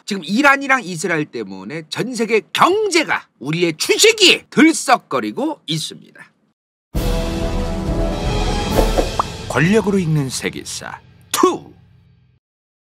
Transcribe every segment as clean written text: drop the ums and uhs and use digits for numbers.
지금 이란이랑 이스라엘 때문에 전 세계 경제가 우리의 주식이 들썩거리고 있습니다. 권력으로 읽는 세계사 2.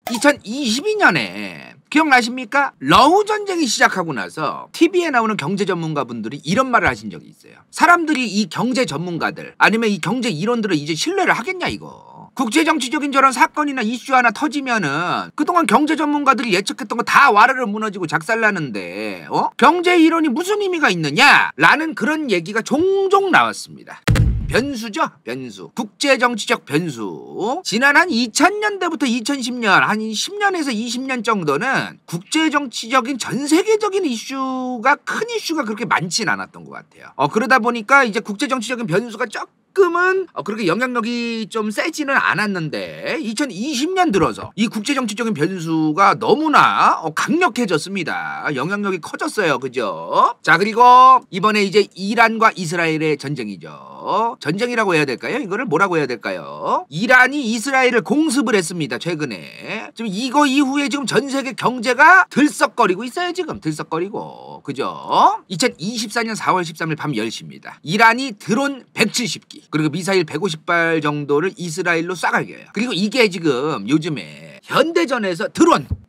2022년에 기억나십니까? 러우 전쟁이 시작하고 나서 TV에 나오는 경제 전문가분들이 이런 말을 하신 적이 있어요. 사람들이 이 경제 전문가들 아니면 이 경제 이론들을 이제 신뢰를 하겠냐 이거. 국제정치적인 저런 사건이나 이슈 하나 터지면은 그동안 경제 전문가들이 예측했던 거 다 와르르 무너지고 작살나는데 경제 이론이 무슨 의미가 있느냐? 라는 그런 얘기가 종종 나왔습니다. 변수죠. 변수. 국제정치적 변수. 지난 한 2000년대부터 2010년 한 10년에서 20년 정도는 국제정치적인 전 세계적인 이슈가 큰 이슈가 그렇게 많진 않았던 것 같아요. 그러다 보니까 이제 국제정치적인 변수가 조금은 그렇게 영향력이 좀 세지는 않았는데 2020년 들어서 이 국제정치적인 변수가 너무나 강력해졌습니다. 영향력이 커졌어요. 그죠? 자, 그리고 이번에 이제 이란과 이스라엘의 전쟁이죠. 전쟁이라고 해야 될까요? 이거를 뭐라고 해야 될까요? 이란이 이스라엘을 공습을 했습니다. 최근에. 지금 이거 이후에 지금 전 세계 경제가 들썩거리고 있어요. 지금 들썩거리고. 그죠? 2024년 4월 13일 밤 10시입니다. 이란이 드론 170기 그리고 미사일 150발 정도를 이스라엘로 쏴갈겨요. 그리고 이게 지금 요즘에 현대전에서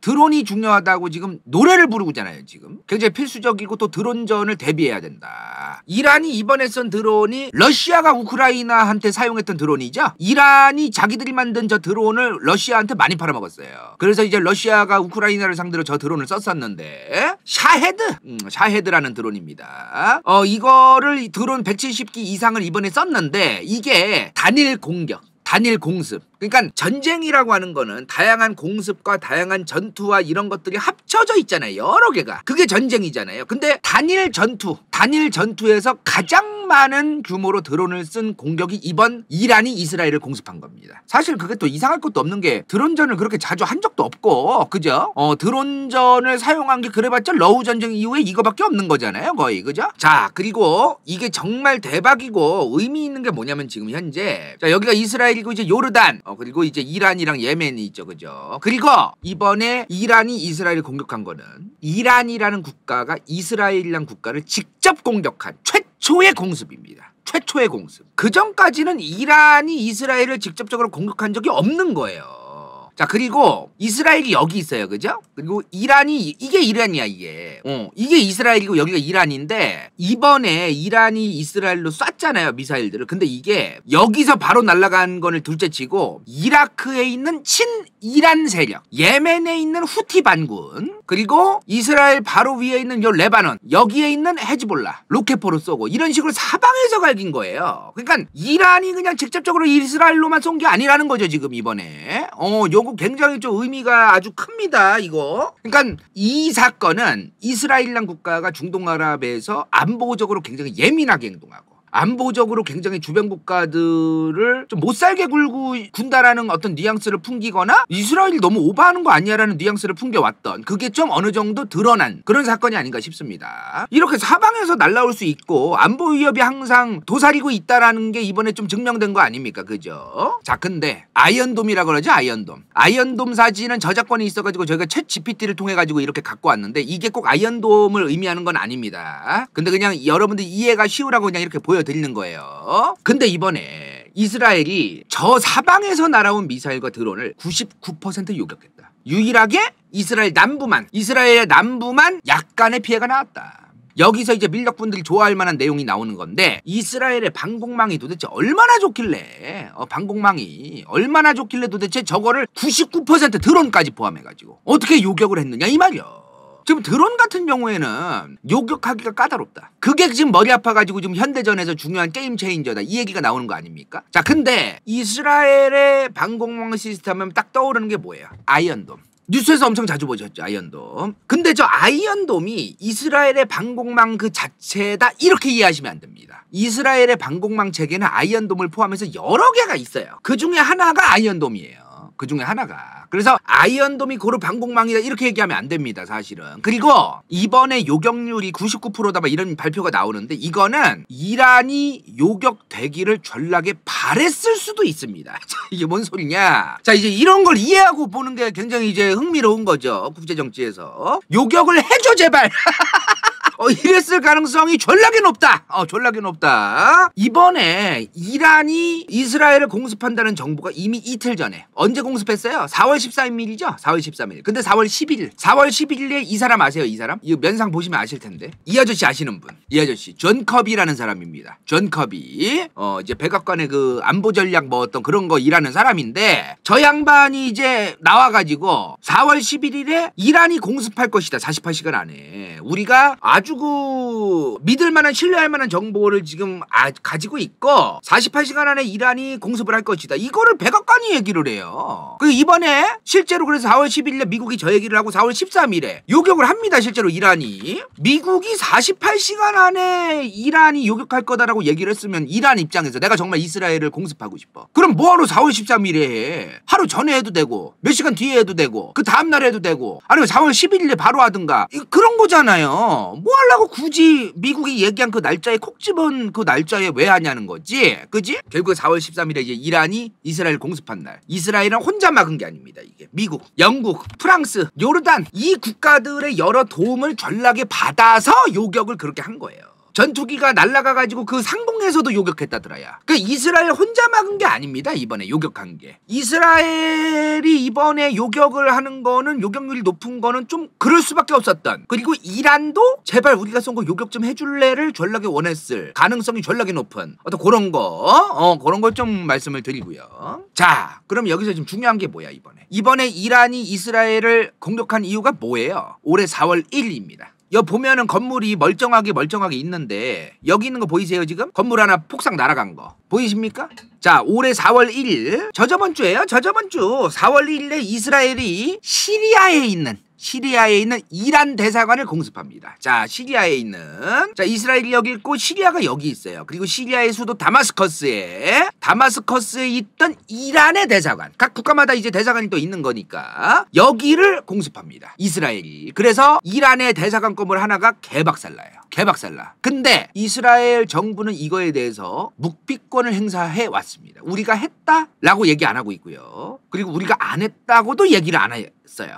드론이 중요하다고 지금 노래를 부르고 있잖아요. 지금 굉장히 필수적이고 또 드론전을 대비해야 된다. 이란이 이번에 쏜 드론이 러시아가 우크라이나한테 사용했던 드론이죠. 이란이 자기들이 만든 저 드론을 러시아한테 많이 팔아먹었어요. 그래서 이제 러시아가 우크라이나를 상대로 저 드론을 썼었는데 샤헤드라는 드론입니다. 이거를 드론 170기 이상을 이번에 썼는데 이게 단일 공격 단일 공습. 그러니까 전쟁이라고 하는 거는 다양한 공습과 다양한 전투와 이런 것들이 합쳐져 있잖아요. 여러 개가. 그게 전쟁이잖아요. 근데 단일 전투에서 가장 많은 규모로 드론을 쓴 공격이 이번 이란이 이스라엘을 공습한 겁니다. 사실 그게 또 이상할 것도 없는 게 드론전을 그렇게 자주 한 적도 없고 그죠? 드론전을 사용한 게 그래봤자 러우 전쟁 이후에 이거밖에 없는 거잖아요. 거의. 그죠? 자, 그리고 이게 정말 대박이고 의미 있는 게 뭐냐면 지금 현재 자, 여기가 이스라엘이고 이제 요르단 그리고 이제 이란이랑 예멘이 있죠. 그죠? 그리고 이번에 이란이 이스라엘을 공격한 거는 이란이라는 국가가 이스라엘이라는 국가를 직접 공격한 최초의 공습입니다. 최초의 공습. 그 전까지는 이란이 이스라엘을 직접적으로 공격한 적이 없는 거예요. 자, 그리고 이스라엘이 여기 있어요. 그죠? 그리고 이란이 이게 이란이야 이게. 이게 이스라엘이고 여기가 이란인데 이번에 이란이 이스라엘로 쐈잖아요. 미사일들을. 근데 이게 여기서 바로 날아간 거를 둘째치고 이라크에 있는 친이란 세력, 예멘에 있는 후티 반군, 그리고 이스라엘 바로 위에 있는 요 레바논, 여기에 있는 헤즈볼라 로켓포로 쏘고 이런 식으로 사방에서 갈긴 거예요. 그러니까 이란이 그냥 직접적으로 이스라엘로만 쏜 게 아니라는 거죠. 지금 이번에. 요거 굉장히 좀 의미가 아주 큽니다. 이거. 그러니까 이 사건은 이스라엘이란 국가가 중동아랍에서 안보적으로 굉장히 예민하게 행동하고 안보적으로 굉장히 주변 국가들을 좀 못살게 군다라는 어떤 뉘앙스를 풍기거나 이스라엘이 너무 오버하는 거 아니야라는 뉘앙스를 풍겨왔던 그게 좀 어느 정도 드러난 그런 사건이 아닌가 싶습니다. 이렇게 사방에서 날라올 수 있고 안보 위협이 항상 도사리고 있다라는 게 이번에 좀 증명된 거 아닙니까? 그죠? 자, 근데 아이언돔이라고 그러죠. 아이언돔 사진은 저작권이 있어가지고 저희가 챗 GPT를 통해가지고 이렇게 갖고 왔는데 이게 꼭 아이언돔을 의미하는 건 아닙니다. 근데 그냥 여러분들 이해가 쉬우라고 그냥 이렇게 보여드리는 거예요. 근데 이번에 이스라엘이 저 사방에서 날아온 미사일과 드론을 99% 요격했다. 유일하게 이스라엘의 남부만 약간의 피해가 나왔다. 여기서 이제 밀렵분들이 좋아할 만한 내용이 나오는 건데 이스라엘의 방공망이 도대체 얼마나 좋길래 도대체 저거를 99% 드론까지 포함해가지고 어떻게 요격을 했느냐 이 말이요. 지금 드론 같은 경우에는 요격하기가 까다롭다. 그게 지금 머리 아파가지고 지금 현대전에서 중요한 게임 체인저다. 이 얘기가 나오는 거 아닙니까? 자, 근데 이스라엘의 방공망 시스템 하면 딱 떠오르는 게 뭐예요? 아이언돔. 뉴스에서 엄청 자주 보셨죠, 아이언돔. 근데 저 아이언돔이 이스라엘의 방공망 그 자체다 이렇게 이해하시면 안 됩니다. 이스라엘의 방공망 체계는 아이언돔을 포함해서 여러 개가 있어요. 그 중에 하나가 아이언돔이에요. 그 중에 하나가. 그래서 아이언돔이 고루 방공망이다 이렇게 얘기하면 안 됩니다, 사실은. 그리고 이번에 요격률이 99%다 막 이런 발표가 나오는데 이거는 이란이 요격되기를 전락에 바랬을 수도 있습니다. 이게 뭔 소리냐? 자, 이제 이런 걸 이해하고 보는 게 굉장히 이제 흥미로운 거죠. 국제정치에서. 요격을 해줘 제발. 이랬을 가능성이 졸라게 높다. 졸라게 높다. 이번에 이란이 이스라엘을 공습한다는 정보가 이미 이틀 전에 언제 공습했어요? 4월 13일이죠? 4월 13일. 근데 4월 11일에 이 사람 아세요? 이 사람? 이 면상 보시면 아실 텐데. 이 아저씨 아시는 분. 이 아저씨 존 커비라는 사람입니다. 존 커비. 이제 백악관의 그 안보 전략 뭐 어떤 그런 거 일하는 사람인데 저 양반이 이제 나와가지고 4월 11일에 이란이 공습할 것이다. 48시간 안에. 우리가 아주 그 믿을 만한 신뢰할 만한 정보를 지금 가지고 있고 48시간 안에 이란이 공습을 할 것이다. 이거를 백악관이 얘기를 해요. 그 이번에 실제로 그래서 4월 10일에 미국이 저 얘기를 하고 4월 13일에 요격을 합니다. 실제로 이란이. 미국이 48시간 안에 이란이 요격할 거다라고 얘기를 했으면 이란 입장에서 내가 정말 이스라엘을 공습하고 싶어. 그럼 뭐하러 4월 13일에 해? 하루 전에 해도 되고 몇 시간 뒤에 해도 되고 그 다음날 해도 되고 아니면 4월 11일에 바로 하든가 그런 거잖아요. 뭐 하려고 굳이 미국이 얘기한 그 날짜에 콕 집은 그 날짜에 왜 하냐는 거지. 그지? 결국 4월 13일에 이제 이란이 이스라엘 공습한 날. 이스라엘은 혼자 막은 게 아닙니다. 이게 미국, 영국, 프랑스, 요르단 이 국가들의 여러 도움을 전락에 받아서 요격을 그렇게 한 거예요. 전투기가 날아가가지고 그 상공에서도 요격했다더라야. 그 이스라엘 혼자 막은 게 아닙니다. 이번에 요격한 게. 이스라엘이 이번에 요격을 하는 거는 요격률이 높은 거는 좀 그럴 수밖에 없었던. 그리고 이란도 제발 우리가 쏜 거 요격 좀 해줄래를 전락에 원했을 가능성이 전락에 높은 어떤 그런 거. 그런 걸 좀 말씀을 드리고요. 자, 그럼 여기서 지금 중요한 게 뭐야 이번에 이란이 이스라엘을 공격한 이유가 뭐예요? 올해 4월 1일입니다. 여기 보면은 건물이 멀쩡하게 있는데 여기 있는 거 보이세요 지금? 건물 하나 폭삭 날아간 거 보이십니까? 자, 올해 4월 1일 저저번 주예요. 저저번 주 4월 1일에 이스라엘이 시리아에 있는 이란 대사관을 공습합니다. 자, 시리아에 있는 이스라엘이 여기 있고 시리아가 여기 있어요. 그리고 시리아의 수도 다마스커스에 있던 이란의 대사관. 각 국가마다 이제 대사관이 또 있는 거니까 여기를 공습합니다. 이스라엘이. 그래서 이란의 대사관 건물 하나가 개박살나요. 근데 이스라엘 정부는 이거에 대해서 묵비권을 행사해 왔습니다. 우리가 했다라고 얘기 안 하고 있고요. 그리고 우리가 안 했다고도 얘기를 안 했어요.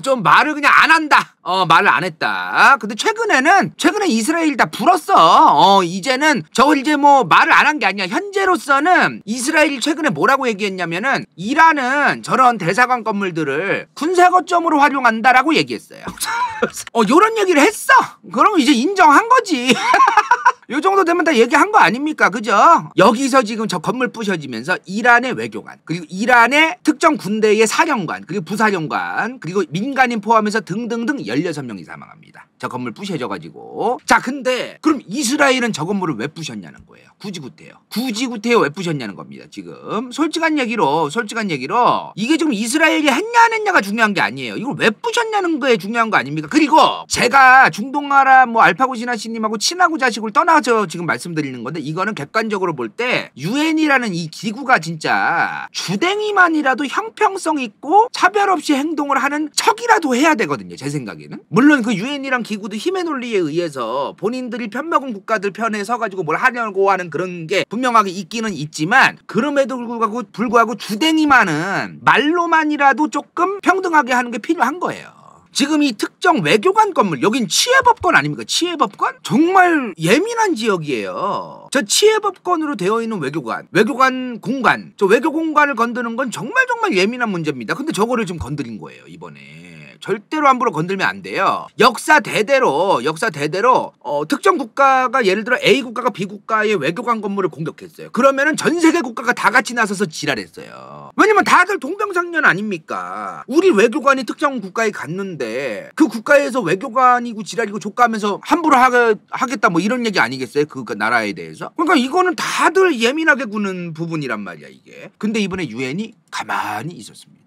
좀 말을 그냥 안 한다. 말을 안 했다. 근데 최근에 이스라엘 다 불었어. 이제는 저걸 이제 뭐 말을 안 한 게 아니야. 현재로서는 이스라엘이 최근에 뭐라고 얘기했냐면은 이란은 저런 대사관 건물들을 군사 거점으로 활용한다라고 얘기했어요. 요런 얘기를 했어. 그럼 이제 인정한 거지. 요 정도 되면 다 얘기한 거 아닙니까? 그죠? 여기서 지금 저 건물 부셔지면서 이란의 외교관, 그리고 이란의 특정 군대의 사령관, 그리고 부사령관, 그리고 민간인 포함해서 등등등 16명이 사망합니다. 저 건물 부셔져가지고. 자, 근데 그럼 이스라엘은 저 건물을 왜 부셨냐는 거예요. 굳이 왜 부셨냐는 겁니다. 지금 솔직한 얘기로 이게 지금 이스라엘이 했냐 안 했냐가 중요한 게 아니에요. 이걸 왜 부셨냐는 거에 중요한 거 아닙니까? 그리고 제가 중동나라 뭐 알파고 진아씨님하고 친하고 자식을 떠나서 지금 말씀드리는 건데 이거는 객관적으로 볼 때 유엔이라는 이 기구가 진짜 주댕이만이라도 형평성 있고 차별 없이 행동을 하는 척이라도 해야 되거든요. 제 생각에는. 물론 그 유엔이란 기구도 힘의 논리에 의해서 본인들이 편먹은 국가들 편에 서가지고 뭘 하려고 하는 그런 게 분명하게 있기는 있지만 그럼에도 불구하고 주댕이만은 말로만이라도 조금 평등하게 하는 게 필요한 거예요. 지금 이 특정 외교관 건물, 여긴 치해법권 아닙니까? 치해법권? 정말 예민한 지역이에요. 저 치해법권으로 되어 있는 외교관 공간, 저 외교 공간을 건드는 건 정말 예민한 문제입니다. 근데 저거를 좀 건드린 거예요, 이번에. 절대로 함부로 건들면 안 돼요. 역사 대대로 특정 국가가 예를 들어 A 국가가 B 국가의 외교관 건물을 공격했어요. 그러면은 전 세계 국가가 다 같이 나서서 지랄했어요. 왜냐면 다들 동병상련 아닙니까? 우리 외교관이 특정 국가에 갔는데 그 국가에서 외교관이고 지랄이고 족가면서 함부로 하겠다 뭐 이런 얘기 아니겠어요? 그 나라에 대해서. 그러니까 이거는 다들 예민하게 구는 부분이란 말이야 이게. 근데 이번에 유엔이 가만히 있었습니다.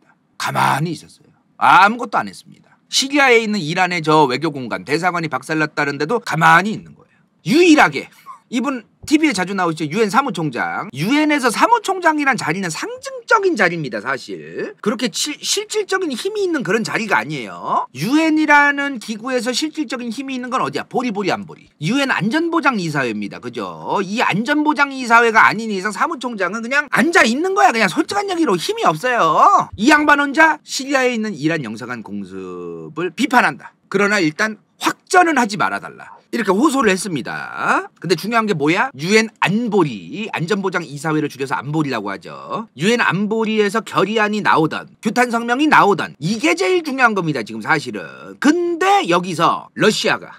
아무것도 안 했습니다. 시리아에 있는 이란의 저 외교공간 대사관이 박살났다는데도 가만히 있는 거예요. 유일하게 이분 TV에 자주 나오시죠. 유엔 사무총장. 유엔에서 사무총장이란 자리는 상징적인 자리입니다. 사실 그렇게 실질적인 힘이 있는 그런 자리가 아니에요. 유엔이라는 기구에서 실질적인 힘이 있는 건 어디야? 보리보리 안보리. 유엔 안전보장이사회입니다. 그죠? 이 안전보장이사회가 아닌 이상 사무총장은 그냥 앉아 있는 거야. 그냥 솔직한 얘기로 힘이 없어요. 이 양반 혼자 시리아에 있는 이란 영사관 공습을 비판한다. 그러나 일단 확전은 하지 말아달라. 이렇게 호소를 했습니다. 근데 중요한 게 뭐야? 유엔 안보리, 안전보장이사회를 줄여서 안보리라고 하죠. 유엔 안보리에서 결의안이 나오던, 규탄 성명이 나오던, 이게 제일 중요한 겁니다. 지금 사실은. 근데 여기서 러시아가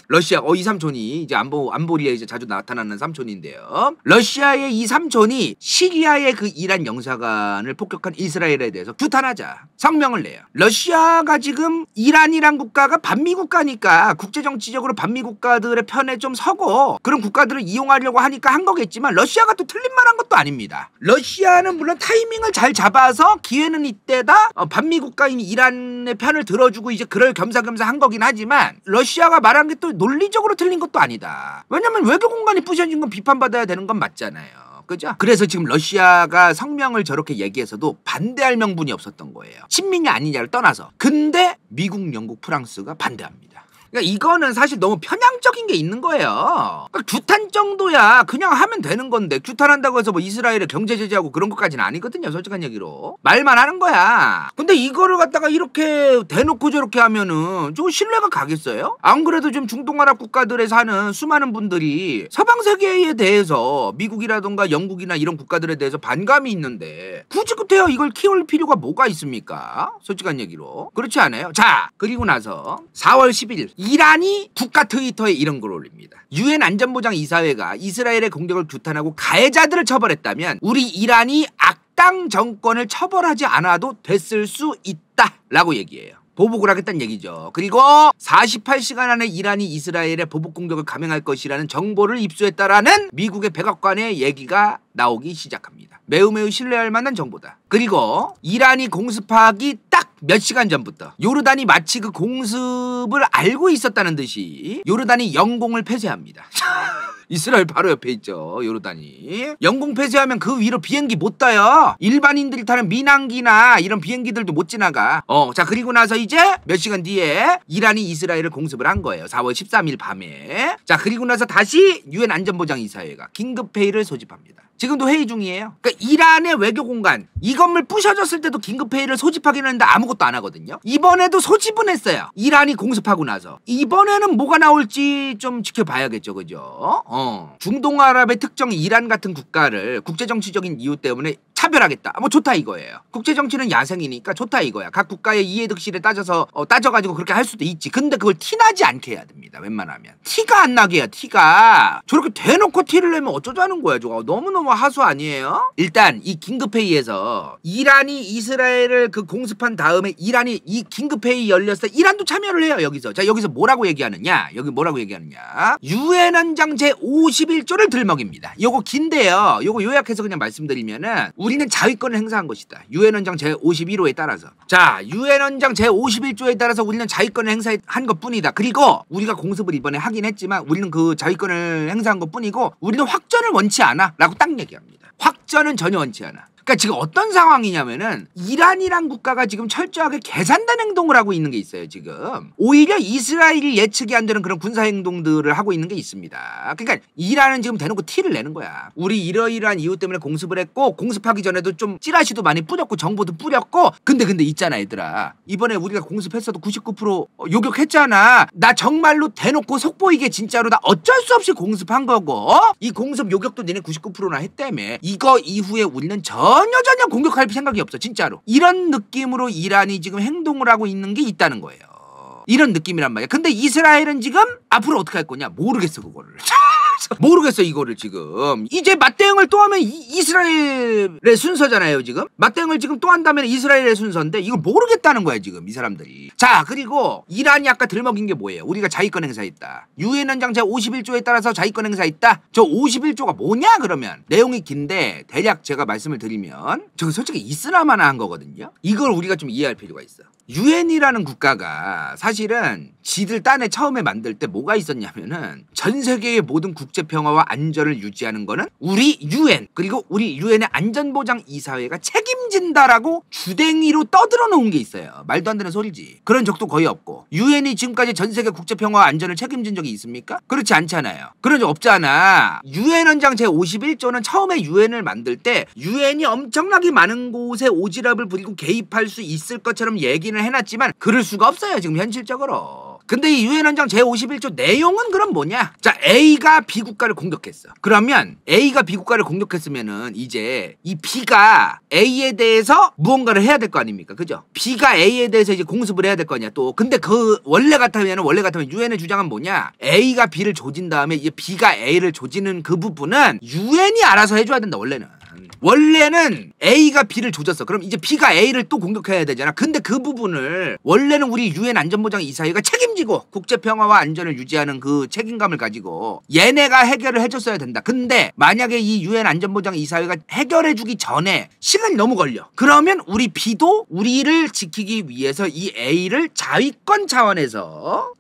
러시아, 이 삼촌이 이제 안보리에 이제 자주 나타나는 삼촌인데요. 러시아의 이 삼촌이 시리아의 그 이란 영사관을 폭격한 이스라엘에 대해서 규탄하자 성명을 내요. 러시아가 지금 이란이란 국가가 반미 국가니까 국제정치적으로 반미 국가들의 편에 좀 서고 그런 국가들을 이용하려고 하니까 한 거겠지만 러시아가 또 틀린 말 한 것도 아닙니다. 러시아는 물론 타이밍을 잘 잡아서 기회는 이때다 반미 국가인 이란의 편을 들어주고 이제 그럴 겸사겸사 한 거긴 하지만 러시아가 말한 게 또 논리적으로 틀린 것도 아니다. 왜냐면 외교 공간이 부셔진 건 비판받아야 되는 건 맞잖아요. 그죠? 그래서 지금 러시아가 성명을 저렇게 얘기해서도 반대할 명분이 없었던 거예요. 친민이 아니냐를 떠나서. 근데 미국, 영국, 프랑스가 반대합니다. 그러니까 이거는 사실 너무 편향적인 게 있는 거예요. 그러니까 규탄 정도야 그냥 하면 되는 건데 규탄한다고 해서 뭐 이스라엘에 경제 제재하고 그런 것까지는 아니거든요. 솔직한 얘기로. 말만 하는 거야. 근데 이거를 갖다가 이렇게 대놓고 저렇게 하면은 좀 신뢰가 가겠어요? 안 그래도 지금 중동아랍 국가들에 사는 수많은 분들이 서방 세계에 대해서 미국이라던가 영국이나 이런 국가들에 대해서 반감이 있는데 굳이 그때요 이걸 키울 필요가 뭐가 있습니까? 솔직한 얘기로. 그렇지 않아요? 자, 그리고 나서 4월 10일 이란이 국가 트위터에 이런 걸 올립니다. 유엔 안전보장이사회가 이스라엘의 공격을 규탄하고 가해자들을 처벌했다면 우리 이란이 악당 정권을 처벌하지 않아도 됐을 수 있다라고 얘기해요. 보복을 하겠다는 얘기죠. 그리고 48시간 안에 이란이 이스라엘에 보복 공격을 감행할 것이라는 정보를 입수했다라는 미국의 백악관의 얘기가 나오기 시작합니다. 매우 신뢰할 만한 정보다. 그리고 이란이 공습하기 딱 몇 시간 전부터 요르단이 마치 그 공습을 알고 있었다는 듯이 요르단이 영공을 폐쇄합니다. 이스라엘 바로 옆에 있죠. 요르단이. 영공 폐쇄하면 그 위로 비행기 못 떠요. 일반인들이 타는 민항기나 이런 비행기들도 못 지나가. 자 그리고 나서 이제 몇 시간 뒤에 이란이 이스라엘을 공습을 한 거예요. 4월 13일 밤에. 자 그리고 나서 다시 유엔 안전보장이사회가 긴급회의를 소집합니다. 지금도 회의 중이에요. 그러니까 이란의 외교 공간 이 건물 부셔졌을 때도 긴급회의를 소집하긴 했는데 아무것도 안 하거든요. 이번에도 소집은 했어요. 이란이 공습하고 나서. 이번에는 뭐가 나올지 좀 지켜봐야겠죠. 그죠? 중동아랍의 특정 이란 같은 국가를 국제정치적인 이유 때문에 차별하겠다. 뭐 좋다 이거예요. 국제정치는 야생이니까 좋다 이거야. 각 국가의 이해득실에 따져가지고 그렇게 할 수도 있지. 근데 그걸 티나지 않게 해야 됩니다. 웬만하면. 티가 안 나게 해야 티가. 저렇게 대놓고 티를 내면 어쩌자는 거야. 저거 너무너무 하수 아니에요? 일단 이 긴급회의에서 이란이 이스라엘을 그 공습한 다음에 이란이 이 긴급회의 열렸을 때 이란도 참여를 해요. 여기서. 자 여기서 뭐라고 얘기하느냐. 여기 뭐라고 얘기하느냐. 유엔 헌장 제51조를 들먹입니다. 요거 긴데요. 요거 요약해서 그냥 말씀드리면은 우리는 자위권을 행사한 것이다. 유엔 헌장 제51호에 따라서. 자, 유엔 헌장 제51조에 따라서 우리는 자위권을 행사한 것뿐이다. 그리고 우리가 공습을 이번에 하긴 했지만 우리는 그 자위권을 행사한 것뿐이고 우리는 확전을 원치 않아 라고 딱 얘기합니다. 확전은 전혀 원치 않아. 그러니까 지금 어떤 상황이냐면은 이란이란 국가가 지금 철저하게 계산된 행동을 하고 있는 게 있어요. 지금 오히려 이스라엘이 예측이 안 되는 그런 군사 행동들을 하고 있는 게 있습니다. 그러니까 이란은 지금 대놓고 티를 내는 거야. 우리 이러이러한 이유 때문에 공습을 했고 공습하기 전에도 좀 찌라시도 많이 뿌렸고 정보도 뿌렸고 근데 있잖아 얘들아. 이번에 우리가 공습했어도 99% 요격했잖아. 나 정말로 대놓고 속보이게 진짜로 나 어쩔 수 없이 공습한 거고 이 공습 요격도 니네 99%나 했다며. 이거 이후에 우리는 전혀 공격할 생각이 없어. 진짜로. 이런 느낌으로 이란이 지금 행동을 하고 있는 게 있다는 거예요. 이런 느낌이란 말이야. 근데 이스라엘은 지금 앞으로 어떻게 할 거냐 모르겠어 그거를. 모르겠어 이거를 지금. 이제 맞대응을 또 하면 이스라엘의 순서잖아요 지금. 맞대응을 지금 또 한다면 이스라엘의 순서인데 이걸 모르겠다는 거야 지금 이 사람들이. 자 그리고 이란이 아까 들먹인 게 뭐예요. 우리가 자위권 행사했다. 유엔 헌장 제51조에 따라서 자위권 행사했다. 저 51조가 뭐냐 그러면. 내용이 긴데 대략 제가 말씀을 드리면 저거 솔직히 이슬람화나 한 거거든요. 이걸 우리가 좀 이해할 필요가 있어. 유엔이라는 국가가 사실은 지들 딴에 처음에 만들 때 뭐가 있었냐면은 전 세계의 모든 국제 평화와 안전을 유지하는 거는 우리 UN 그리고 우리 UN의 안전보장 이사회가 책임진다라고 주댕이로 떠들어 놓은 게 있어요. 말도 안 되는 소리지. 그런 적도 거의 없고. UN이 지금까지 전 세계 국제 평화와 안전을 책임진 적이 있습니까? 그렇지 않잖아요. 그런 적 없잖아. UN 헌장 제51조는 처음에 UN을 만들 때 UN이 엄청나게 많은 곳에 오지랖을 부리고 개입할 수 있을 것처럼 얘기는 해놨지만 그럴 수가 없어요. 지금 현실적으로. 근데 이 UN 헌장 제51조 내용은 그럼 뭐냐? 자, A가 B 국가를 공격했어. 그러면 A가 B 국가를 공격했으면은 이제 이 B가 A에 대해서 무언가를 해야 될 거 아닙니까? 그죠? B가 A에 대해서 이제 공습을 해야 될 거 아니야. 또 근데 그 원래 같으면 UN의 주장은 뭐냐? A가 B를 조진 다음에 이제 B가 A를 조지는 그 부분은 UN이 알아서 해줘야 된다. 원래는 A가 B를 조졌어. 그럼 이제 B가 A를 또 공격해야 되잖아. 근데 그 부분을 원래는 우리 UN 안전보장 이사회가 책임지고 국제평화와 안전을 유지하는 그 책임감을 가지고 얘네가 해결을 해줬어야 된다. 근데 만약에 이 UN 안전보장 이사회가 해결해주기 전에 시간이 너무 걸려. 그러면 우리 B도 우리를 지키기 위해서 이 A를 자위권 차원에서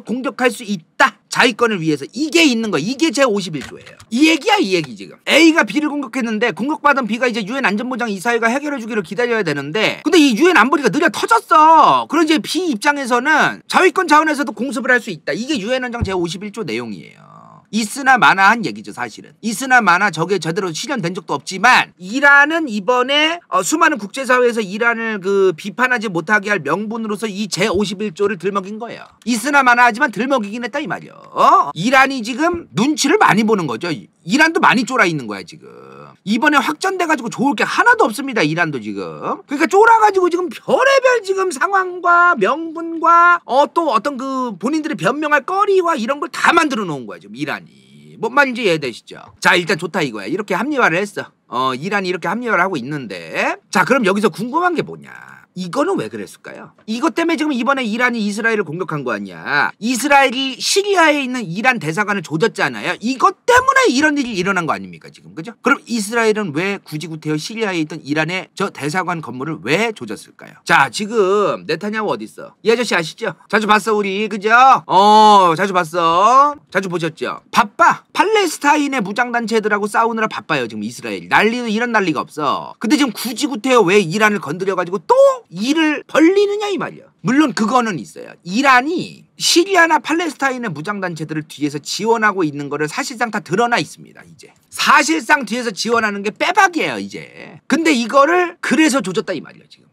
공격할 수 있다. 자위권을 위해서 이게 있는 거야. 이게 제51조예요. 이 얘기야, 이 얘기 지금. A가 B를 공격했는데 공격받은 B가 이제 UN 안전보장 이사회가 해결해주기를 기다려야 되는데 근데 이 UN 안보리가 느려 터졌어. 그럼 이제 B 입장에서는 자위권 차원에서도 공습을 할 수 있다. 이게 UN 헌장 제51조 내용이에요. 있으나 마나한 얘기죠, 사실은. 있으나 마나 저게 제대로 실현된 적도 없지만 이란은 이번에 수많은 국제사회에서 이란을 비판하지 못하게 할 명분으로서 이 제51조를 들먹인 거예요. 있으나 마나 하지만 들먹이긴 했다 이 말이요. 이란이 지금 눈치를 많이 보는 거죠. 이란도 많이 쫄아 있는 거야 지금. 이번에 확전돼가지고 좋을 게 하나도 없습니다. 이란도 지금. 그러니까 쫄아가지고 지금 별의별 지금 상황과 명분과 또 어떤 본인들이 변명할 거리와 이런 걸 다 만들어 놓은 거야 지금 이란이. 뭔 말인지 이해되시죠? 자, 일단 좋다 이거야. 이렇게 합리화를 했어. 이란이 이렇게 합리화를 하고 있는데 자, 그럼 여기서 궁금한 게 뭐냐? 이거는 왜 그랬을까요? 이것 때문에 지금 이번에 이란이 이스라엘을 공격한 거 아니야. 이스라엘이 시리아에 있는 이란 대사관을 조졌잖아요. 이것 때문에 이런 일이 일어난 거 아닙니까 지금, 그죠? 그럼 이스라엘은 왜 굳이 구태여 시리아에 있던 이란의 저 대사관 건물을 왜 조졌을까요? 자, 지금 네타냐후 어딨어? 이 아저씨 아시죠? 자주 봤어 우리, 그죠? 자주 봤어. 자주 보셨죠? 바빠. 팔레스타인의 무장단체들하고 싸우느라 바빠요 지금 이스라엘. 이런 난리가 없어. 근데 지금 굳이 구태여 왜 이란을 건드려가지고 또 일을 벌리느냐 이 말이야. 물론 그거는 있어요. 이란이 시리아나 팔레스타인의 무장단체들을 뒤에서 지원하고 있는 거를 사실상 다 드러나 있습니다. 이제 사실상 뒤에서 지원하는 게 빼박이에요 이제. 근데 이거를 그래서 조졌다 이 말이야 지금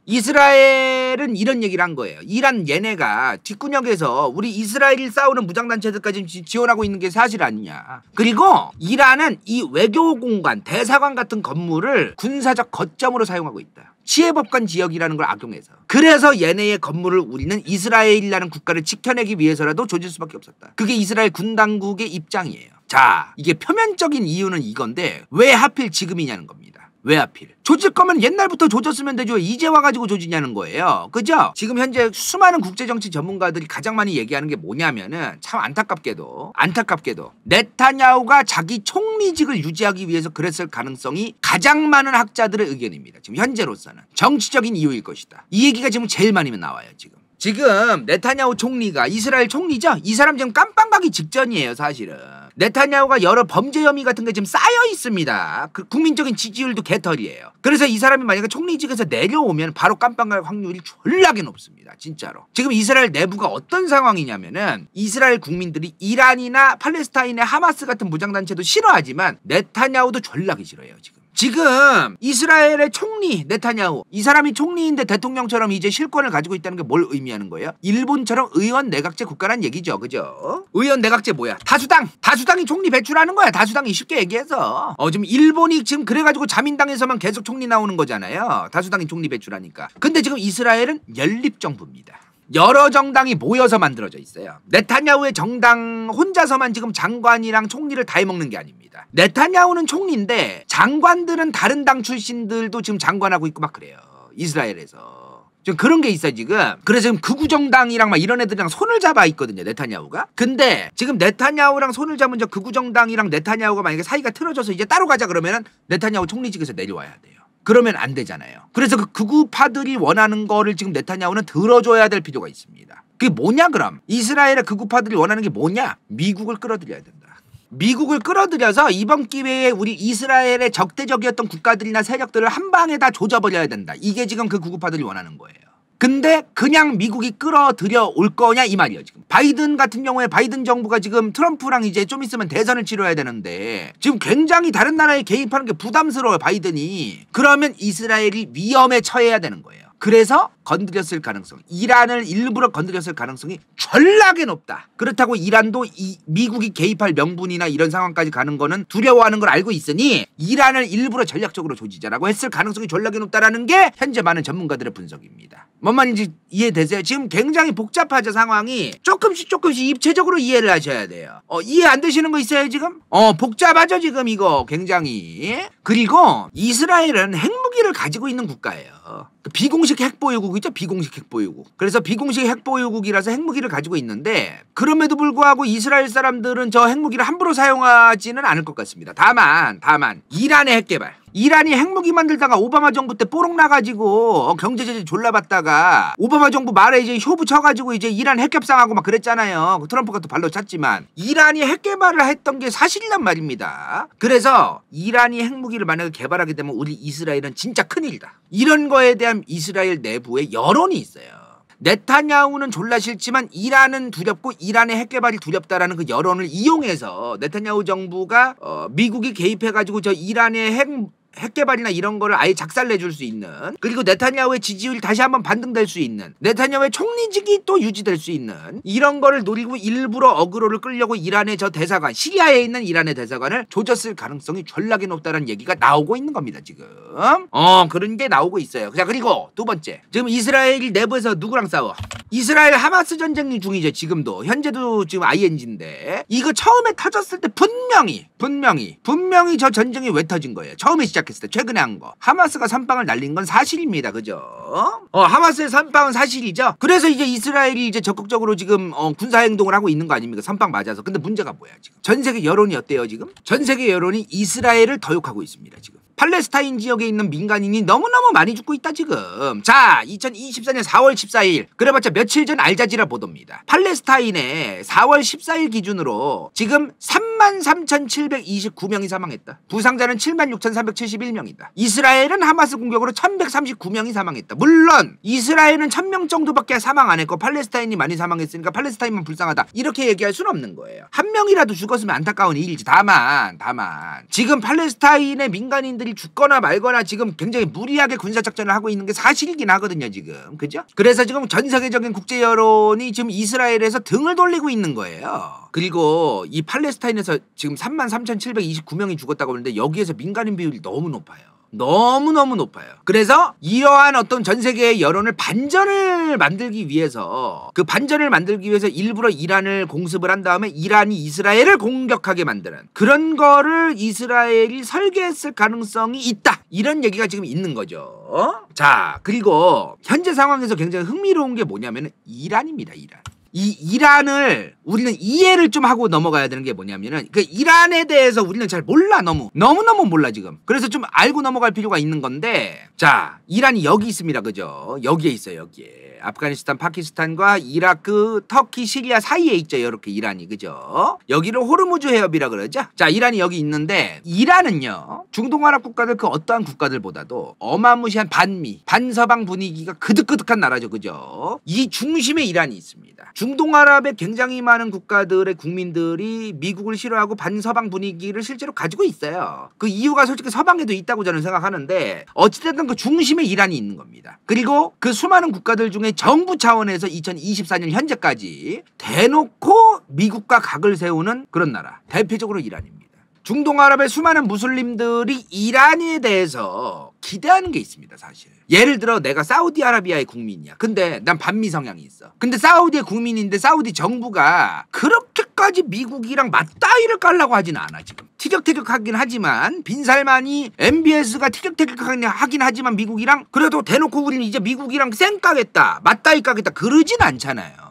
이스라엘은 이런 얘기를 한 거예요. 이란 얘네가 뒷구녕에서 우리 이스라엘이 싸우는 무장단체들까지 지원하고 있는 게 사실 아니냐. 그리고 이란은 이 외교공간, 대사관 같은 건물을 군사적 거점으로 사용하고 있다. 치해법관 지역이라는 걸 악용해서. 그래서 얘네의 건물을 우리는 이스라엘이라는 국가를 지켜내기 위해서라도 조질 수밖에 없었다. 그게 이스라엘 군 당국의 입장이에요. 자, 이게 표면적인 이유는 이건데 왜 하필 지금이냐는 겁니다. 왜 하필? 조질 거면 옛날부터 조졌으면 되죠. 이제 와가지고 조지냐는 거예요. 그죠? 지금 현재 수많은 국제정치 전문가들이 가장 많이 얘기하는 게 뭐냐면은 참 안타깝게도 네타냐후가 자기 총리직을 유지하기 위해서 그랬을 가능성이 가장 많은 학자들의 의견입니다. 지금 현재로서는 정치적인 이유일 것이다. 이 얘기가 지금 제일 많이 나와요. 지금 네타냐후 총리가 이스라엘 총리죠? 이 사람 지금 깜빵 가기 직전이에요 사실은. 네타냐후가 여러 범죄 혐의 같은 게 지금 쌓여 있습니다. 그 국민적인 지지율도 개털이에요. 그래서 이 사람이 만약에 총리직에서 내려오면 바로 깜빵 갈 확률이 졸라게 높습니다. 진짜로. 지금 이스라엘 내부가 어떤 상황이냐면은 이스라엘 국민들이 이란이나 팔레스타인의 하마스 같은 무장단체도 싫어하지만 네타냐후도 졸라게 싫어해요 지금 이스라엘의 총리 네타냐후, 이 사람이 총리인데 대통령처럼 이제 실권을 가지고 있다는 게 뭘 의미하는 거예요? 일본처럼 의원 내각제 국가란 얘기죠. 그죠? 의원 내각제 뭐야? 다수당이 총리 배출하는 거야. 다수당이 쉽게 얘기해서. 지금 일본이 지금 그래가지고 자민당에서만 계속 총리 나오는 거잖아요. 다수당이 총리 배출하니까. 근데 지금 이스라엘은 연립정부입니다. 여러 정당이 모여서 만들어져 있어요. 네타냐후의 정당 혼자서만 지금 장관이랑 총리를 다 해먹는 게 아닙니다. 네타냐후는 총리인데 장관들은 다른 당 출신들도 지금 장관하고 있고 막 그래요. 이스라엘에서. 지금 그런 게 있어요 지금. 그래서 지금 극우정당이랑 막 이런 애들이랑 손을 잡아 있거든요 네타냐후가. 근데 지금 네타냐후랑 손을 잡은 저 극우정당이랑 네타냐후가 만약에 사이가 틀어져서 이제 따로 가자 그러면은 네타냐후 총리직에서 내려와야 돼요. 그러면 안 되잖아요. 그래서 그 극우파들이 원하는 거를 지금 네타냐후는 들어줘야 될 필요가 있습니다. 그게 뭐냐 그럼? 이스라엘의 극우파들이 원하는 게 뭐냐? 미국을 끌어들여야 된다. 미국을 끌어들여서 이번 기회에 우리 이스라엘의 적대적이었던 국가들이나 세력들을 한 방에 다 조져버려야 된다. 이게 지금 그 극우파들이 원하는 거예요. 근데 그냥 미국이 끌어들여 올 거냐 이 말이에요. 지금 바이든 같은 경우에 바이든 정부가 지금 트럼프랑 이제 좀 있으면 대선을 치러야 되는데 지금 굉장히 다른 나라에 개입하는 게 부담스러워요. 바이든이. 그러면 이스라엘이 위험에 처해야 되는 거예요. 그래서 건드렸을 가능성, 이란을 일부러 건드렸을 가능성이 전락에 높다. 그렇다고 이란도 미국이 개입할 명분이나 이런 상황까지 가는 거는 두려워하는 걸 알고 있으니 이란을 일부러 전략적으로 조지자라고 했을 가능성이 전락에 높다라는 게 현재 많은 전문가들의 분석입니다. 뭔 말인지 이해되세요? 지금 굉장히 복잡하죠, 상황이. 조금씩 입체적으로 이해를 하셔야 돼요. 이해 안 되시는 거 있어요 지금? 복잡하죠 지금 이거 굉장히. 그리고 이스라엘은 핵무기를 가지고 있는 국가예요. 비공식 핵보유국 있죠? 비공식 핵보유국. 그래서 비공식 핵보유국이라서 핵무기를 가지고 있는데 그럼에도 불구하고 이스라엘 사람들은 저 핵무기를 함부로 사용하지는 않을 것 같습니다. 다만 이란의 핵개발. 이란이 핵무기 만들다가 오바마 정부 때 뽀록 나가지고 경제 제재 졸라받다가 오바마 정부 말에 이제 효부 쳐가지고 이제 이란 핵협상하고 막 그랬잖아요. 트럼프가 또 발로 찼지만 이란이 핵개발을 했던 게 사실이란 말입니다. 그래서 이란이 핵무기를 만약에 개발하게 되면 우리 이스라엘은 진짜 큰일이다. 이런 거에 대한 이스라엘 내부에 여론이 있어요. 네타냐후는 졸라 싫지만 이란은 두렵고 이란의 핵개발이 두렵다라는 그 여론을 이용해서 네타냐후 정부가 미국이 개입해가지고 저 이란의 핵개발이나 이런 거를 아예 작살내줄 수 있는, 그리고 네타냐후의 지지율이 다시 한번 반등될 수 있는, 네타냐후의 총리직이 또 유지될 수 있는 이런 거를 노리고 일부러 어그로를 끌려고 이란의 저 대사관, 시리아에 있는 이란의 대사관을 조졌을 가능성이 전락에 높다는 얘기가 나오고 있는 겁니다 지금. 그런 게 나오고 있어요. 자, 그리고 두 번째, 지금 이스라엘 내부에서 누구랑 싸워? 이스라엘 하마스 전쟁 중이죠. 지금도 현재도 지금 ING인데 이거 처음에 터졌을 때 분명히 저 전쟁이 왜 터진 거예요? 처음에 시작했을 때 최근에 한 거 하마스가 선빵을 날린 건 사실입니다. 그죠? 하마스의 선빵은 사실이죠. 그래서 이제 이스라엘이 이제 적극적으로 지금 군사행동을 하고 있는 거 아닙니까? 선빵 맞아서. 근데 문제가 뭐야 지금? 전 세계 여론이 어때요 지금? 전 세계 여론이 이스라엘을 더 욕하고 있습니다 지금. 팔레스타인 지역에 있는 민간인이 너무너무 많이 죽고 있다 지금. 자, 2024년 4월 14일 그래봤자 며칠 전 알자지라 보도입니다. 팔레스타인에 4월 14일 기준으로 지금 33,729명이 사망했다. 부상자는 76,371명이다. 이스라엘은 하마스 공격으로 1,139명이 사망했다. 물론 이스라엘은 1,000명 정도밖에 사망 안 했고 팔레스타인이 많이 사망했으니까 팔레스타인만 불쌍하다 이렇게 얘기할 수는 없는 거예요. 한 명이라도 죽었으면 안타까운 일이지. 다만 지금 팔레스타인의 민간인들이 죽거나 말거나 지금 굉장히 무리하게 군사작전을 하고 있는 게 사실이긴 하거든요 지금. 그죠? 그래서 지금 전 세계적인 국제 여론이 지금 이스라엘에서 등을 돌리고 있는 거예요. 그리고 이 팔레스타인에서 지금 33,729명이 죽었다고 하는데 여기에서 민간인 비율이 너무 높아요. 너무너무 높아요. 그래서 이러한 어떤 전 세계의 여론을 반전을 만들기 위해서 일부러 이란을 공습을 한 다음에 이란이 이스라엘을 공격하게 만드는 그런 거를 이스라엘이 설계했을 가능성이 있다. 이런 얘기가 지금 있는 거죠. 자, 그리고 현재 상황에서 굉장히 흥미로운 게 뭐냐면 이란입니다. 이 이란을 우리는 이해를 좀 하고 넘어가야 되는 게 뭐냐면은 그 이란에 대해서 우리는 잘 몰라. 너무너무 몰라 지금. 그래서 좀 알고 넘어갈 필요가 있는 건데, 자, 이란이 여기 있습니다. 그죠? 여기에 있어요. 여기에. 아프가니스탄, 파키스탄과 이라크, 터키, 시리아 사이에 있죠. 이렇게 이란이. 그죠? 여기를 호르무즈 해협이라 그러죠. 자, 이란이 여기 있는데 이란은요 중동 아랍 국가들 그 어떠한 국가들보다도 어마무시한 반미, 반서방 분위기가 그득그득한 나라죠. 그죠? 이 중심에 이란이 있습니다. 중동 아랍의 굉장히 많은 국가들의 국민들이 미국을 싫어하고 반서방 분위기를 실제로 가지고 있어요. 그 이유가 솔직히 서방에도 있다고 저는 생각하는데 어찌됐든 그 중심에 이란이 있는 겁니다. 그리고 그 수많은 국가들 중에 정부 차원에서 2024년 현재까지 대놓고 미국과 각을 세우는 그런 나라, 대표적으로 이란입니다. 중동 아랍의 수많은 무슬림들이 이란에 대해서 기대하는 게 있습니다. 사실 예를 들어 내가 사우디아라비아의 국민이야. 근데 난 반미 성향이 있어. 근데 사우디의 국민인데 사우디 정부가 그렇게까지 미국이랑 맞다이를 깔라고 하지는 않아. 지금 티격태격하긴 하지만 빈살만이 MBS가 티격태격하긴 하지만 미국이랑 그래도 대놓고 우리는 이제 미국이랑 쌩 까겠다, 맞다이 까겠다 그러진 않잖아요.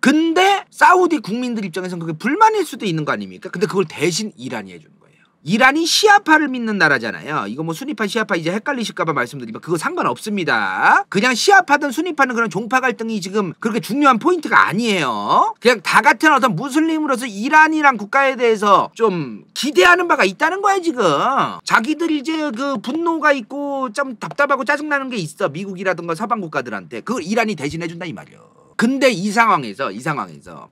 근데 사우디 국민들 입장에서는 그게 불만일 수도 있는 거 아닙니까? 근데 그걸 대신 이란이 해주는 거예요. 이란이 시아파를 믿는 나라잖아요. 이거 뭐 수니파 시아파 이제 헷갈리실까봐 말씀드리면 그거 상관없습니다. 그냥 시아파든 수니파는 그런 종파 갈등이 지금 그렇게 중요한 포인트가 아니에요. 그냥 다 같은 어떤 무슬림으로서 이란이란 국가에 대해서 좀 기대하는 바가 있다는 거야 지금. 자기들 이제 그 분노가 있고 좀 답답하고 짜증나는 게 있어. 미국이라든가 서방 국가들한테. 그걸 이란이 대신해준다 이 말이야. 근데 이 상황에서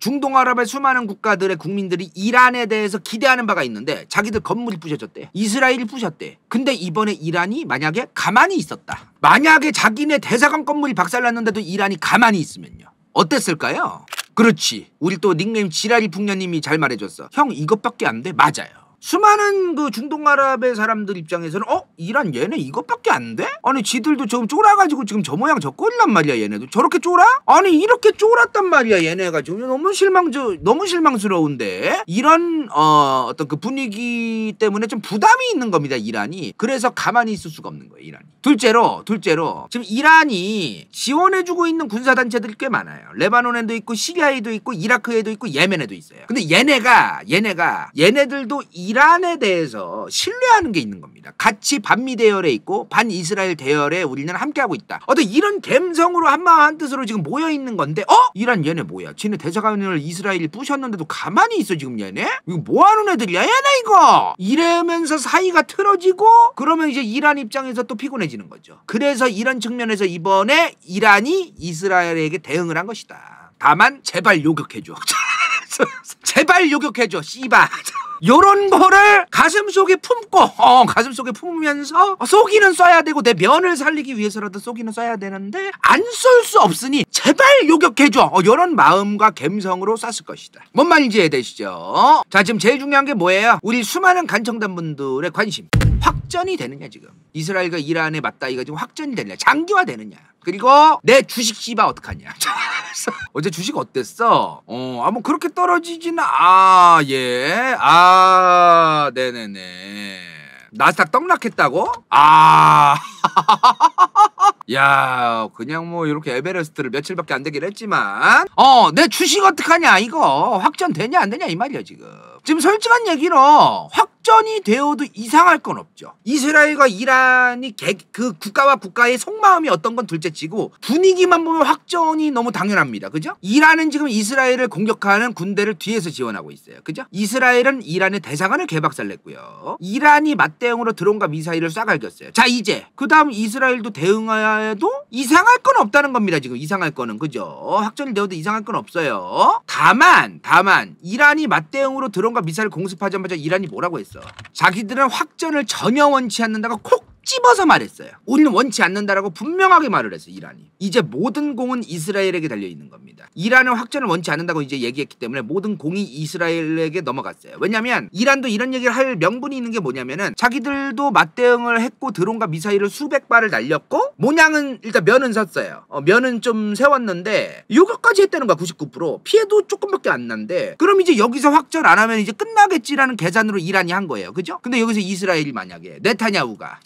중동아랍의 수많은 국가들의 국민들이 이란에 대해서 기대하는 바가 있는데 자기들 건물이 부셔졌대. 이스라엘이 부셨대. 근데 이번에 이란이 만약에 가만히 있었다. 만약에 자기네 대사관 건물이 박살났는데도 이란이 가만히 있으면요. 어땠을까요? 그렇지. 우리 또 닉네임 지라리 풍년님이 잘 말해줬어. 형 이것밖에 안 돼? 맞아요. 수많은 그 중동아랍의 사람들 입장에서는 이란 얘네 이것밖에 안 돼? 아니 지들도 지금 쫄아가지고 지금 저 모양 저 꼴란 말이야. 얘네도 저렇게 쫄아? 아니 이렇게 쫄았단 말이야. 얘네가 지금 너무 실망스러운데 이런 어떤 그 분위기 때문에 좀 부담이 있는 겁니다. 이란이. 그래서 가만히 있을 수가 없는 거예요. 이란이. 둘째로 지금 이란이 지원해주고 있는 군사단체들이 꽤 많아요. 레바논에도 있고 시리아에도 있고 이라크에도 있고 예멘에도 있어요. 근데 얘네들도 이란에 대해서 신뢰하는 게 있는 겁니다. 같이 반미 대열에 있고 반이스라엘 대열에 우리는 함께하고 있다. 어떤 이런 감성으로 한마음 한뜻으로 지금 모여있는 건데 이란 얘네 뭐야? 지네 대사관을 이스라엘이 부셨는데도 가만히 있어 지금 얘네? 이거 뭐하는 애들이야 얘네 이거? 이러면서 사이가 틀어지고 그러면 이제 이란 입장에서 또 피곤해지는 거죠. 그래서 이런 측면에서 이번에 이란이 이스라엘에게 대응을 한 것이다. 다만 제발 요격해줘. 제발 요격해줘 씨발. 요런 거를 가슴속에 품으면서 쏘기는 쏴야 되고 내 면을 살리기 위해서라도 쏘기는 쏴야 되는데 안 쏠 수 없으니 제발 요격해줘. 요런 마음과 감성으로 쐈을 것이다. 뭔 말인지 이해되시죠? 자 지금 제일 중요한 게 뭐예요? 우리 수많은 간청단 분들의 관심. 확전이 되느냐 지금. 이스라엘과 이란에 맞다 이거 지금 확전이 되느냐 장기화 되느냐. 그리고 내 주식 씨바 어떡하냐. 어제 주식 어땠어? 뭐 그렇게 떨어지지는 예. 네네네. 나스닥 떡락했다고? 야, 그냥 뭐 이렇게 에베레스트를 며칠밖에 안 되긴 했지만 내 주식 어떡하냐 이거 확전되냐 안 되냐 이 말이야 지금. 지금 솔직한 얘기로 확전이 되어도 이상할 건 없죠. 이스라엘과 이란이 그 국가와 국가의 속마음이 어떤 건 둘째치고 분위기만 보면 확전이 너무 당연합니다. 그죠? 이란은 지금 이스라엘을 공격하는 군대를 뒤에서 지원하고 있어요. 그죠? 이스라엘은 이란의 대사관을 개박살냈고요. 이란이 맞대응으로 드론과 미사일을 쏴갈겼어요. 자 이제 그 다음 이스라엘도 대응해도 이상할 건 없다는 겁니다. 지금 이상할 거는. 그죠? 확전이 되어도 이상할 건 없어요. 다만 이란이 맞대응으로 드론과 미사일 공습하자마자 이란이 뭐라고 했어? 자기들은 확전을 전혀 원치 않는다고 콕 집어서 말했어요. 우리는 원치 않는다라고 분명하게 말을 했어요. 이란이. 이제 모든 공은 이스라엘에게 달려있는 겁니다. 이란은 확전을 원치 않는다고 이제 얘기했기 때문에 모든 공이 이스라엘에게 넘어갔어요. 왜냐면 이란도 이런 얘기를 할 명분이 있는 게 뭐냐면은 자기들도 맞대응을 했고 드론과 미사일을 수백 발을 날렸고 모양은 일단 면은 섰어요. 면은 좀 세웠는데 요격까지 했다는 거야. 99%. 피해도 조금밖에 안 난데 그럼 이제 여기서 확전 안 하면 이제 끝나겠지라는 계산으로 이란이 한 거예요. 그죠? 근데 여기서 이스라엘이 만약에 네타냐후가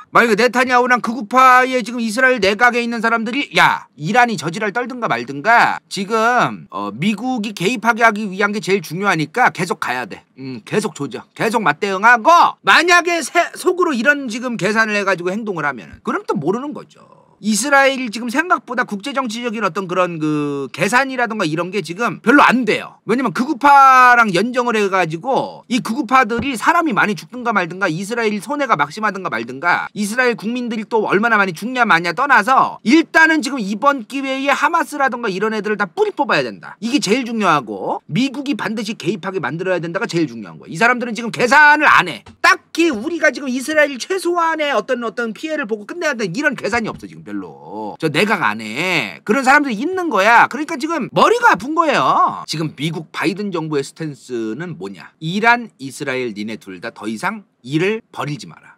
만약에 네타냐후랑 극우파의 지금 이스라엘 내각에 있는 사람들이 야 이란이 저지랄 떨든가 말든가 지금 미국이 개입하게 하기 위한 게 제일 중요하니까 계속 가야 돼. 계속 조져. 계속 맞대응하고 만약에 속으로 이런 지금 계산을 해가지고 행동을 하면 그럼 또 모르는 거죠. 이스라엘이 지금 생각보다 국제정치적인 어떤 그런 그 계산이라던가 이런 게 지금 별로 안 돼요. 왜냐면 극우파랑 연정을 해가지고 이 극우파들이 사람이 많이 죽든가 말든가 이스라엘 손해가 막심하든가 말든가 이스라엘 국민들이 또 얼마나 많이 죽냐 마냐 떠나서 일단은 지금 이번 기회에 하마스라던가 이런 애들을 다 뿌리 뽑아야 된다. 이게 제일 중요하고 미국이 반드시 개입하게 만들어야 된다가 제일 중요한 거야. 이 사람들은 지금 계산을 안 해. 딱히 우리가 지금 이스라엘 최소한의 어떤 피해를 보고 끝내야 되는 이런 계산이 없어 지금. 별로. 저 내각 안 해. 그런 사람들이 있는 거야. 그러니까 지금 머리가 아픈 거예요. 지금 미국 바이든 정부의 스탠스는 뭐냐. 이란, 이스라엘 니네 둘 다 더 이상 일을 벌리지 마라.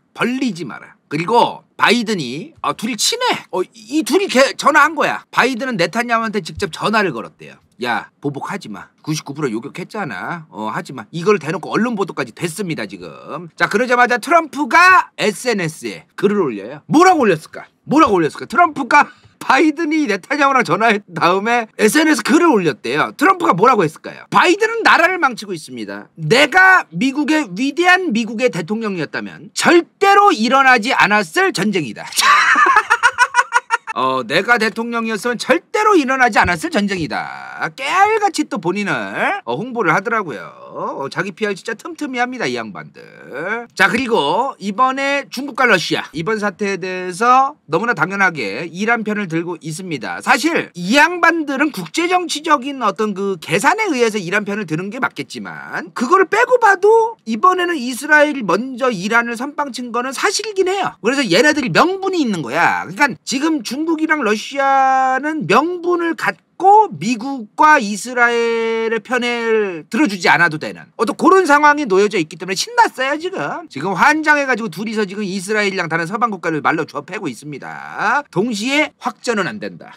그리고 바이든이 둘이 친해. 이 둘이 전화한 거야. 바이든은 네타냐후한테 직접 전화를 걸었대요. 야 보복하지 마. 99% 요격했잖아. 하지 마. 이걸 대놓고 언론 보도까지 됐습니다 지금. 자 그러자마자 트럼프가 SNS에 글을 올려요. 뭐라고 올렸을까? 트럼프가 바이든이 네타냐후랑 전화한 다음에 SNS 글을 올렸대요. 트럼프가 뭐라고 했을까요? 바이든은 나라를 망치고 있습니다. 내가 위대한 미국의 대통령이었다면 절대로 일어나지 않았을 전쟁이다. 내가 대통령이었으면 절대로 일어나지 않았을 전쟁이다. 깨알같이 또 본인을 홍보를 하더라고요. 자기 PR 진짜 틈틈이 합니다, 이 양반들. 자, 그리고 이번에 중국과 러시아 이번 사태에 대해서 너무나 당연하게 이란 편을 들고 있습니다. 사실 이 양반들은 국제정치적인 어떤 그 계산에 의해서 이란 편을 드는 게 맞겠지만 그거를 빼고 봐도 이번에는 이스라엘이 먼저 이란을 선빵친 거는 사실이긴 해요. 그래서 얘네들이 명분이 있는 거야. 그러니까 지금 중국이랑 러시아는 명분을 갖고 미국과 이스라엘의 편을 들어주지 않아도 되는 어떤 그런 상황에 놓여져 있기 때문에 신났어요. 지금 환장해가지고 둘이서 지금 이스라엘이랑 다른 서방 국가를 말로 주업하고 있습니다. 동시에 확전은 안 된다.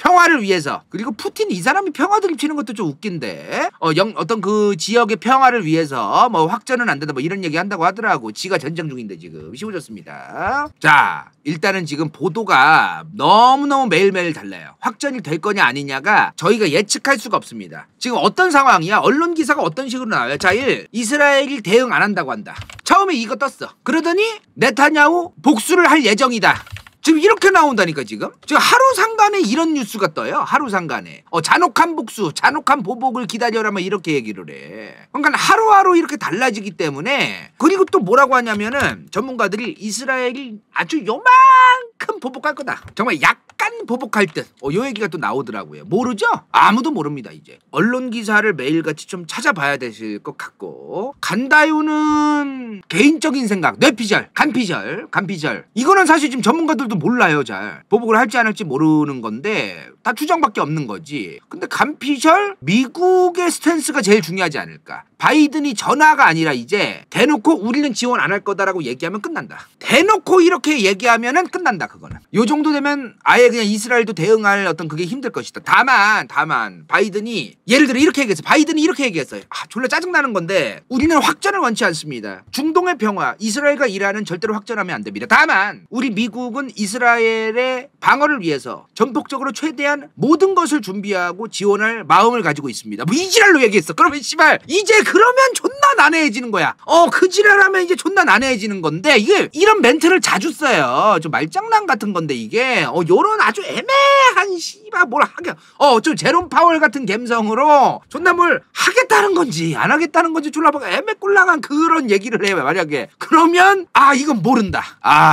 평화를 위해서. 그리고 푸틴 이 사람이 평화 드립치는 것도 좀 웃긴데 어떤 그 지역의 평화를 위해서 뭐 확전은 안 된다 뭐 이런 얘기 한다고 하더라고. 지가 전쟁 중인데 지금 씌워졌습니다. 자, 일단은 지금 보도가 너무너무 매일매일 달라요. 확전이 될 거냐 아니냐가 저희가 예측할 수가 없습니다. 지금 어떤 상황이야? 언론 기사가 어떤 식으로 나와요? 자, 이스라엘이 대응 안 한다고 한다. 처음에 이거 떴어. 그러더니 네타냐후 복수를 할 예정이다. 지금 이렇게 나온다니까. 지금 하루 상간에 이런 뉴스가 떠요. 하루 상간에 잔혹한 복수, 잔혹한 보복을 기다려라 뭐 이렇게 얘기를 해. 그러니까 하루하루 이렇게 달라지기 때문에. 그리고 또 뭐라고 하냐면은 전문가들이 이스라엘이 아주 요만큼 보복할 거다. 정말 약간 보복할 듯. 요 얘기가 또 나오더라고요. 모르죠? 아무도 모릅니다. 이제 언론 기사를 매일같이 좀 찾아봐야 되실 것 같고, 간다요는 개인적인 생각, 뇌피셜, 간피셜 이거는 사실 지금 전문가들도 몰라요. 잘 보복을 할지 안 할지 모르는 건데 다 추정밖에 없는 거지. 근데 간피셜 미국의 스탠스가 제일 중요하지 않을까. 바이든이 전화가 아니라 이제 대놓고 우리는 지원 안 할 거다라고 얘기하면 끝난다. 대놓고 이렇게 얘기하면은 끝난다. 그거는 요 정도 되면 아예 그냥 이스라엘도 대응할 어떤 그게 힘들 것이다. 다만 바이든이 예를 들어 이렇게 얘기했어. 바이든이 이렇게 얘기했어요. 졸라 짜증나는 건데 우리는 확전을 원치 않습니다. 중동의 평화, 이스라엘과 이란은 절대로 확전하면 안 됩니다. 다만 우리 미국은 이스라엘의 방어를 위해서 전폭적으로 최대한 모든 것을 준비하고 지원할 마음을 가지고 있습니다. 뭐 이 지랄로 얘기했어. 그러면 씨발 이제 그러면 존나 난해해지는 거야. 그 지랄하면 이제 존나 난해해지는 건데 이게 이런 멘트를 자주 써요. 좀 말장난 같은 건데 이게 요런 아주 애매한 씨발 뭘 하게 좀 제롬 파월 같은 감성으로 존나 뭘 하겠다는 건지 안 하겠다는 건지 졸라 애매꿀랑한 그런 얘기를 해. 만약에 그러면 이건 모른다.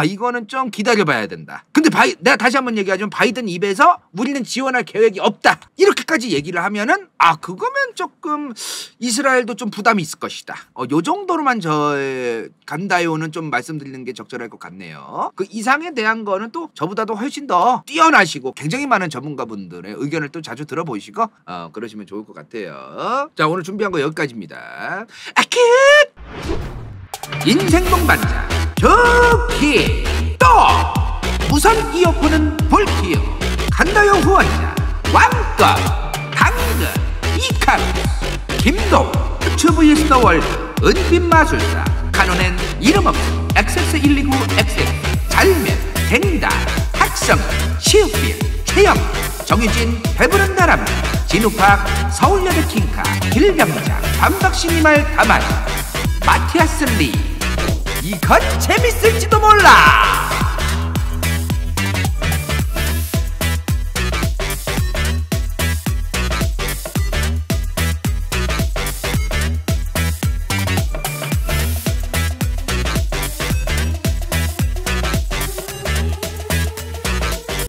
이거는 좀 기다려봐야 된다. 근데 내가 다시 한번 얘기하자면 바이든 입에서 우리는 지원할 계획이 없다 이렇게까지 얘기를 하면은 그거면 조금 이스라엘도 좀 부담이 있을 것이다. 요 정도로만 간다요는 좀 말씀드리는 게 적절할 것 같네요. 그 이상에 대한 거는 또 저보다도 훨씬 더 뛰어나시고 굉장히 많은 전문가분들의 의견을 또 자주 들어보시고 그러시면 좋을 것 같아요. 자, 오늘 준비한 거 여기까지입니다. 인생 동반자 좋기 또 무선 이어폰은 볼티어 간다요 후원자 왕껏 당근 이카루 김동 튜브 스터월드 은빛마술사 카논엔 이름 없는 XS129XX 잘면 댕다 학성 시우필 최영 정유진 배부른 나라마 진우팍 서울여대 킹카 길병자 반박신이말 가마리 마티아스 리 이건 재밌을지도 몰라.